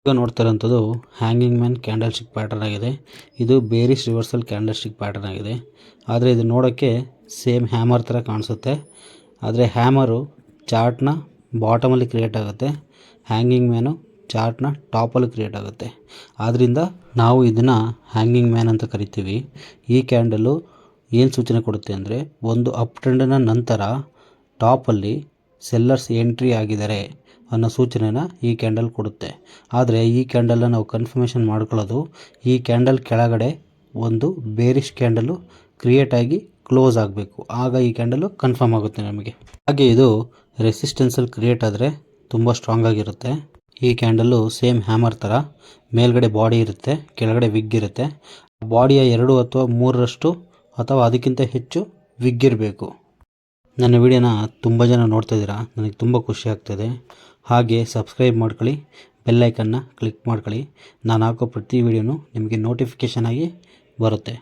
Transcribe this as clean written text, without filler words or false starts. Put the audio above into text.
ಈಗ ನೋಡ್ತಾ ಇರೋಂಥದ್ದು hanging man candlestick pattern ಆಗಿದೆ. ಇದು bearish reversal candlestick pattern ಆಗಿದೆ. ಆದರೆ ಇದು ನೋಡೋಕ್ಕೆ ಸೇಮ್ ಹ್ಯಾಮರ್ ಥರ ಕಾಣಿಸುತ್ತೆ. ಆದರೆ ಹ್ಯಾಮರು ಚಾರ್ಟ್ನ ಬಾಟಮಲ್ಲಿ ಕ್ರಿಯೇಟ್ ಆಗುತ್ತೆ, ಹ್ಯಾಂಗಿಂಗ್ ಮ್ಯಾನು ಚಾರ್ಟ್ನ ಟಾಪಲ್ಲಿ ಕ್ರಿಯೇಟ್ ಆಗುತ್ತೆ. ಆದ್ದರಿಂದ ನಾವು ಇದನ್ನು ಹ್ಯಾಂಗಿಂಗ್ ಮ್ಯಾನ್ ಅಂತ ಕರಿತೀವಿ. ಈ ಕ್ಯಾಂಡಲು ಏನು ಸೂಚನೆ ಕೊಡುತ್ತೆ ಅಂದರೆ, ಒಂದು ಅಪ್ ಟ್ರೆಂಡ್ನ ನಂತರ ಟಾಪಲ್ಲಿ ಸೆಲ್ಲರ್ಸ್ ಎಂಟ್ರಿ ಆಗಿದ್ದಾರೆ ಅನ್ನೋ ಸೂಚನೆನ ಈ ಕ್ಯಾಂಡಲ್ ಕೊಡುತ್ತೆ. ಆದರೆ ಈ ಕ್ಯಾಂಡಲ್ನ ನಾವು ಕನ್ಫರ್ಮೇಷನ್ ಮಾಡ್ಕೊಳ್ಳೋದು ಈ ಕ್ಯಾಂಡಲ್ ಕೆಳಗಡೆ ಒಂದು ಬೇರಿಶ್ ಕ್ಯಾಂಡಲು ಕ್ರಿಯೇಟ್ ಆಗಿ ಕ್ಲೋಸ್ ಆಗಬೇಕು. ಆಗ ಈ ಕ್ಯಾಂಡಲು ಕನ್ಫರ್ಮ್ ಆಗುತ್ತೆ ನಮಗೆ. ಹಾಗೆ ಇದು ರೆಸಿಸ್ಟೆನ್ಸಲ್ಲಿ ಕ್ರಿಯೇಟ್ ಆದರೆ ತುಂಬ ಸ್ಟ್ರಾಂಗ್ ಆಗಿರುತ್ತೆ. ಈ ಕ್ಯಾಂಡಲ್ಲು ಸೇಮ್ ಹ್ಯಾಮರ್ ಥರ ಮೇಲ್ಗಡೆ ಬಾಡಿ ಇರುತ್ತೆ, ಕೆಳಗಡೆ ವಿಗ್ ಇರುತ್ತೆ. ಬಾಡಿಯ 2 ಅಥವಾ 3ರಷ್ಟು ಅಥವಾ ಅದಕ್ಕಿಂತ ಹೆಚ್ಚು ವಿಗ್ ಇರಬೇಕು. ನನ್ನ ವಿಡಿಯೋನ ತುಂಬ ಜನ ನೋಡ್ತಾ ಇದ್ದೀರಾ, ನನಗೆ ತುಂಬ ಖುಷಿ ಆಗ್ತಾಯಿದೆ. ಹಾಗೆ ಸಬ್ಸ್ಕ್ರೈಬ್ ಮಾಡ್ಕೊಳ್ಳಿ, ಬೆಲ್ ಐಕನ್ನ ಕ್ಲಿಕ್ ಮಾಡ್ಕೊಳ್ಳಿ. ನಾನು ಹಾಕೋ ಪ್ರತಿ ವಿಡಿಯೋನು ನಿಮಗೆ ನೋಟಿಫಿಕೇಷನ್ ಆಗಿ ಬರುತ್ತೆ.